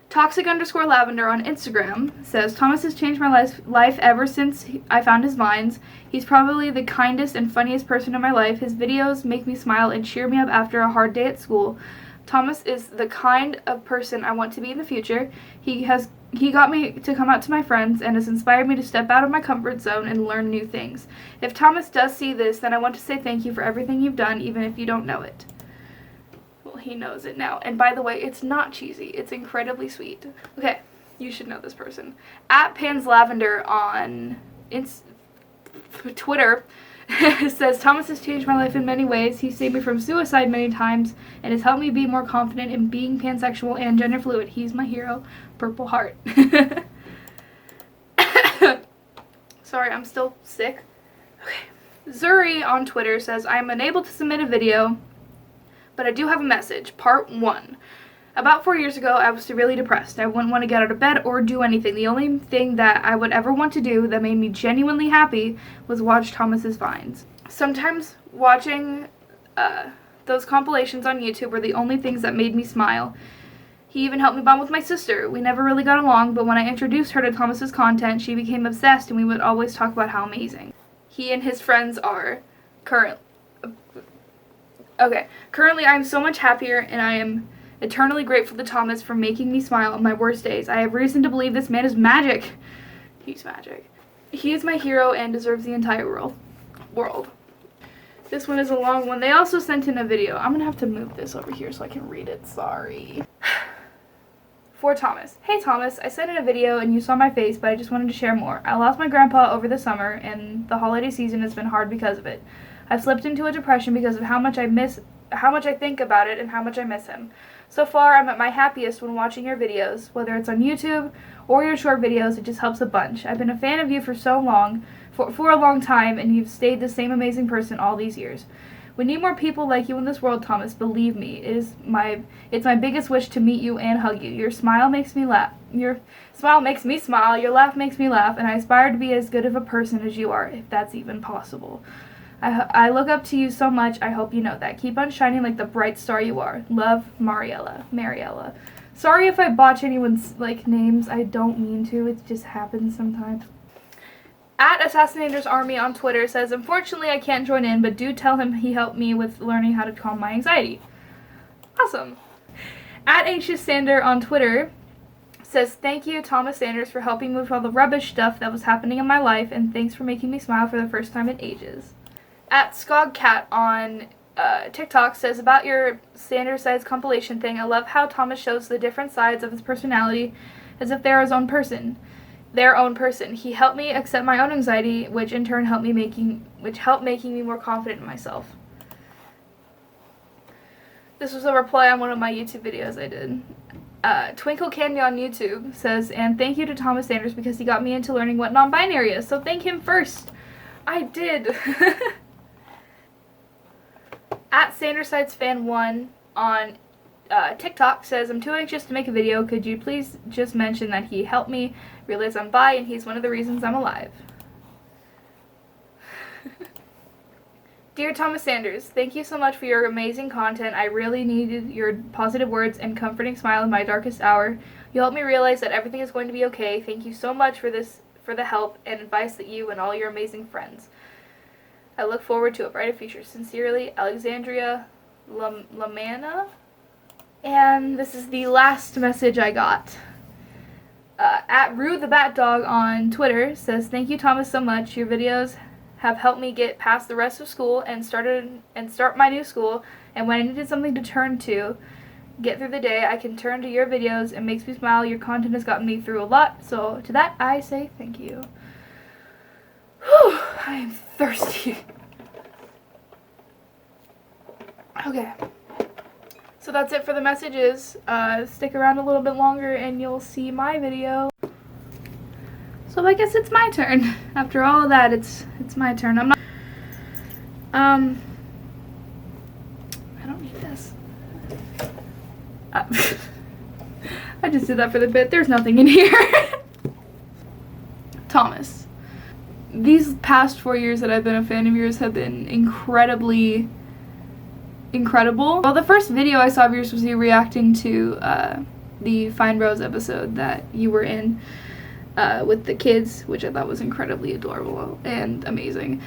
Toxic_lavender on Instagram says, Thomas has changed my life ever since I found his vines. He's probably the kindest and funniest person in my life. His videos make me smile and cheer me up after a hard day at school. Thomas is the kind of person I want to be in the future. He got me to come out to my friends and has inspired me to step out of my comfort zone and learn new things. If Thomas does see this, then I want to say thank you for everything you've done, even if you don't know it. Well, he knows it now. And by the way, it's not cheesy. It's incredibly sweet. Okay, you should know this person. @PansLavender on Twitter says, Thomas has changed my life in many ways. He saved me from suicide many times and has helped me be more confident in being pansexual and gender fluid. He's my hero. Purple heart. Sorry, I'm still sick. Okay. Zuri on Twitter says, I am unable to submit a video, but I do have a message. Part 1. About 4 years ago, I was severely depressed. I wouldn't want to get out of bed or do anything. The only thing that I would ever want to do that made me genuinely happy was watch Thomas's vines. Sometimes watching those compilations on YouTube were the only things that made me smile. He even helped me bond with my sister. We never really got along, but when I introduced her to Thomas's content, she became obsessed and we would always talk about how amazing he and his friends are. Currently I'm so much happier and I am eternally grateful to Thomas for making me smile on my worst days. I have reason to believe this man is magic. He's magic. He is my hero and deserves the entire world. This one is a long one. They also sent in a video. I'm gonna have to move this over here so I can read it. Sorry. For Thomas. Hey Thomas, I sent in a video and you saw my face, but I just wanted to share more. I lost my grandpa over the summer and the holiday season has been hard because of it. I've slipped into a depression because of how much I think about it and how much I miss him. So far, I'm at my happiest when watching your videos, whether it's on YouTube or your short videos. It just helps a bunch. I've been a fan of you for so long, for a long time, and you've stayed the same amazing person all these years. We need more people like you in this world, Thomas. Believe me, it's my biggest wish to meet you and hug you. Your smile makes me laugh. Your smile makes me smile. Your laugh makes me laugh, and I aspire to be as good of a person as you are, if that's even possible. I look up to you so much. I hope you know that. Keep on shining like the bright star you are. Love, Mariella. Sorry if I botch anyone's names. I don't mean to. It just happens sometimes. @Assassinators Army on Twitter says, unfortunately I can't join in, but do tell him he helped me with learning how to calm my anxiety. Awesome. @AnxiousSander on Twitter says, thank you, Thomas Sanders, for helping me with all the rubbish stuff that was happening in my life, and thanks for making me smile for the first time in ages. @ScogCat on TikTok says, about your Sanders sides compilation thing, I love how Thomas shows the different sides of his personality as if they're his own person. Their own person. He helped me accept my own anxiety, which in turn helped making me more confident in myself. This was a reply on one of my YouTube videos I did. Twinkle Candy on YouTube says, and thank you to Thomas Sanders because he got me into learning what non-binary is, so thank him first. I did. @SandersSidesFan1 on TikTok says, I'm too anxious to make a video. Could you please just mention that he helped me realize I'm bi and he's one of the reasons I'm alive. Dear Thomas Sanders, thank you so much for your amazing content. I really needed your positive words and comforting smile in my darkest hour. You helped me realize that everything is going to be okay. Thank you so much for the help and advice that you and all your amazing friends. I look forward to a brighter future. Sincerely, Alexandria Lamana. And this is the last message I got. @RueTheBatDog on Twitter says, thank you, Thomas, so much. Your videos have helped me get past the rest of school and start my new school. And when I needed something to turn to, get through the day, I can turn to your videos. It makes me smile. Your content has gotten me through a lot. So to that, I say thank you. Whew, I am thirsty. Okay. So that's it for the messages. Stick around a little bit longer and you'll see my video. So I guess it's my turn. After all of that, it's my turn. I'm not I don't need this. I just did that for the bit. There's nothing in here. Thomas. These past 4 years that I've been a fan of yours have been incredibly incredible. Well, the first video I saw of yours was you reacting to the Fine Rose episode that you were in with the kids, which I thought was incredibly adorable and amazing.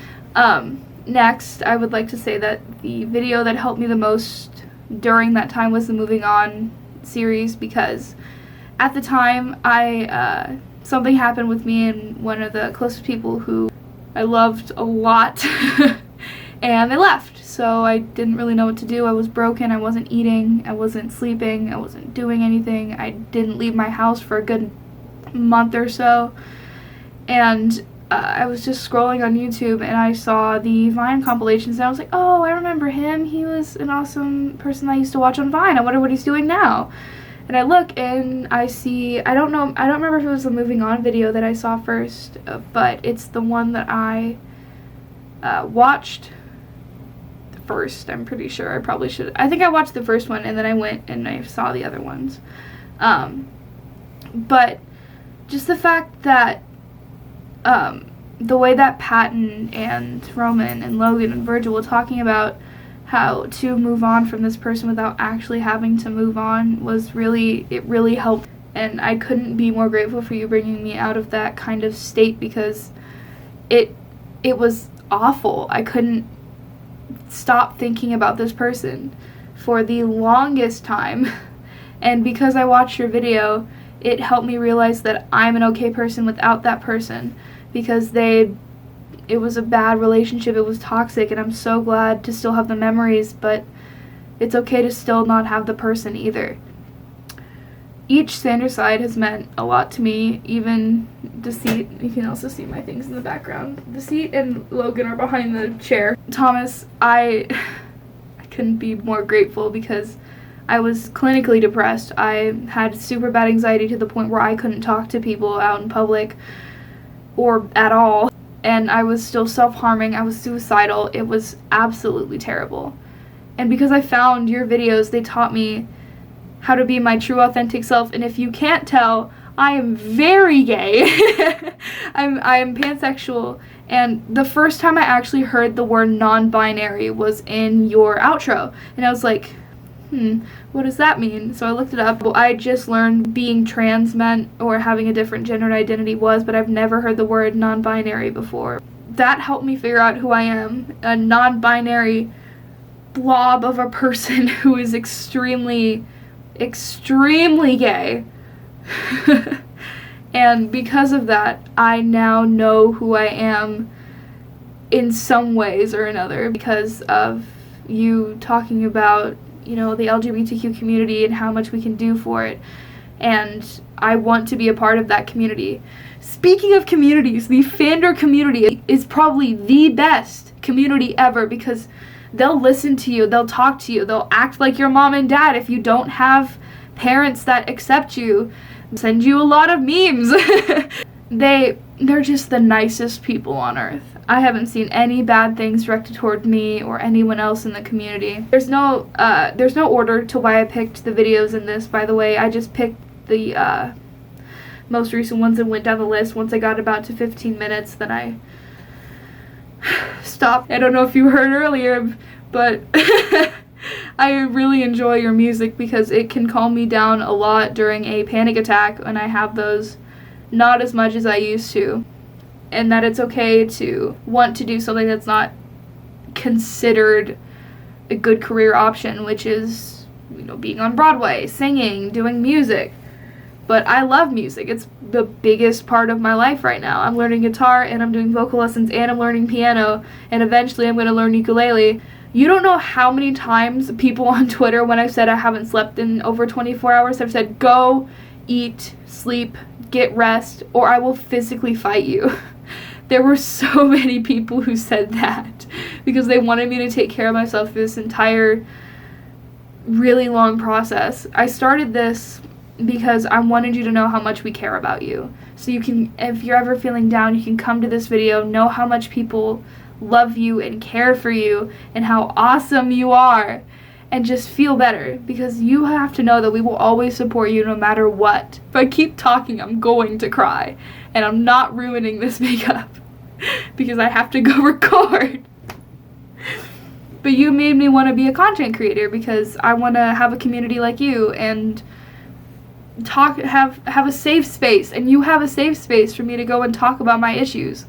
Next, I would like to say that the video that helped me the most during that time was the Moving On series, because at the time something happened with me and one of the closest people who I loved a lot and they left. So I didn't really know what to do. I was broken. I wasn't eating. I wasn't sleeping. I wasn't doing anything. I didn't leave my house for a good month or so. And I was just scrolling on YouTube and I saw the Vine compilations and I was like, oh, I remember him. He was an awesome person I used to watch on Vine. I wonder what he's doing now. And I look and I see, I don't remember if it was the Moving On video that I saw first, but it's the one that I watched first, I'm pretty sure. I probably should. I think I watched the first one and then I went and I saw the other ones. But just the fact that the way that Patton and Roman and Logan and Virgil were talking about how to move on from this person without actually having to move on was really, it really helped. And I couldn't be more grateful for you bringing me out of that kind of state, because it was awful. I couldn't stop thinking about this person for the longest time. And because I watched your video, it helped me realize that I'm an okay person without that person, because it was a bad relationship, it was toxic, and I'm so glad to still have the memories, but it's okay to still not have the person either. Each Sanders side has meant a lot to me, even Deceit. You can also see my things in the background. Deceit and Logan are behind the chair. Thomas, I couldn't be more grateful, because I was clinically depressed. I had super bad anxiety to the point where I couldn't talk to people out in public or at all. And I was still self-harming. I was suicidal. It was absolutely terrible. And because I found your videos, they taught me how to be my true authentic self. And if you can't tell, I am very gay. I am pansexual. And the first time I actually heard the word non-binary was in your outro. And I was like, what does that mean? So I looked it up. Well, I just learned being trans meant, or having a different gender identity was, but I've never heard the word non-binary before. That helped me figure out who I am, a non-binary blob of a person who is extremely, extremely gay. And because of that, I now know who I am in some ways or another, because of you talking about, you know, the LGBTQ community and how much we can do for it. And I want to be a part of that community. Speaking of communities, the Fandor community is probably the best community ever, because they'll listen to you, they'll talk to you, they'll act like your mom and dad if you don't have parents that accept you, send you a lot of memes. They're just the nicest people on earth. I haven't seen any bad things directed toward me or anyone else in the community. There's no order to why I picked the videos in this, by the way. I just picked the most recent ones and went down the list. Once I got about to 15 minutes, then I stopped. I don't know if you heard earlier, but I really enjoy your music because it can calm me down a lot during a panic attack, and I have those not as much as I used to. And that it's okay to want to do something that's not considered a good career option, which is, you know, being on Broadway, singing, doing music. But I love music. It's the biggest part of my life right now. I'm learning guitar, and I'm doing vocal lessons, and I'm learning piano, and eventually I'm going to learn ukulele. You don't know how many times people on Twitter, when I've said I haven't slept in over 24 hours, have said, go, eat, sleep, get rest, or I will physically fight you. There were so many people who said that because they wanted me to take care of myself this entire really long process. I started this because I wanted you to know how much we care about you. So you can, if you're ever feeling down, you can come to this video, know how much people love you and care for you and how awesome you are, and just feel better, because you have to know that we will always support you no matter what. If I keep talking, I'm going to cry, and I'm not ruining this makeup because I have to go record. But you made me want to be a content creator because I want to have a community like you and have a safe space, and you have a safe space for me to go and talk about my issues,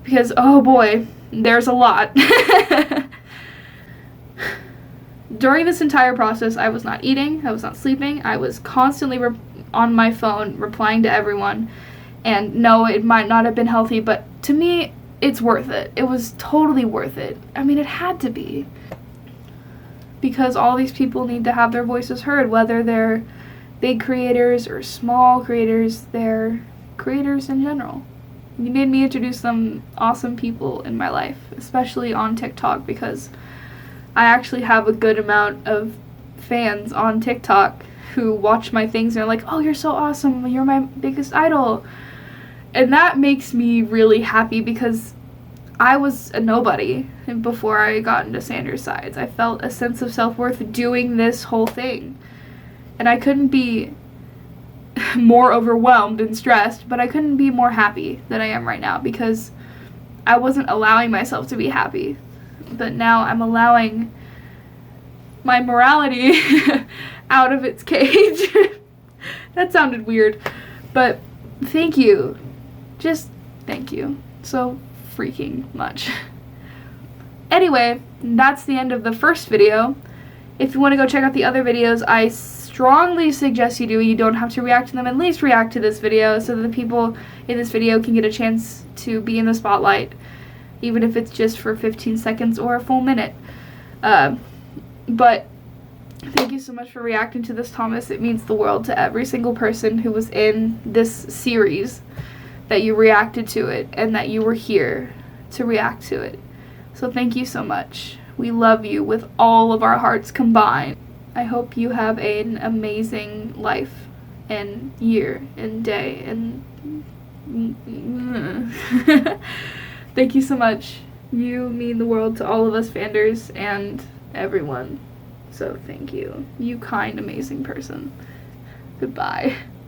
because oh boy, there's a lot. During this entire process, I was not eating, I was not sleeping, I was constantly on my phone replying to everyone, and no, it might not have been healthy, but to me, it's worth it. It was totally worth it. I mean, it had to be, because all these people need to have their voices heard, whether they're big creators or small creators, they're creators in general. You made me introduce some awesome people in my life, especially on TikTok, because I actually have a good amount of fans on TikTok who watch my things and are like, oh, you're so awesome, you're my biggest idol. And that makes me really happy, because I was a nobody before I got into Sanders' sides. I felt a sense of self-worth doing this whole thing. And I couldn't be more overwhelmed and stressed, but I couldn't be more happy than I am right now, because I wasn't allowing myself to be happy. But now I'm allowing my morality out of its cage. That sounded weird, but thank you. Just thank you so freaking much. Anyway, that's the end of the first video. If you want to go check out the other videos, I strongly suggest you do. You don't have to react to them, at least react to this video, so that the people in this video can get a chance to be in the spotlight, even if it's just for 15 seconds or a full minute. But thank you so much for reacting to this, Thomas. It means the world to every single person who was in this series, that you reacted to it and that you were here to react to it. So thank you so much. We love you with all of our hearts combined. I hope you have an amazing life and year and day and thank you so much. You mean the world to all of us fanders and everyone. So thank you. You kind, amazing person. Goodbye.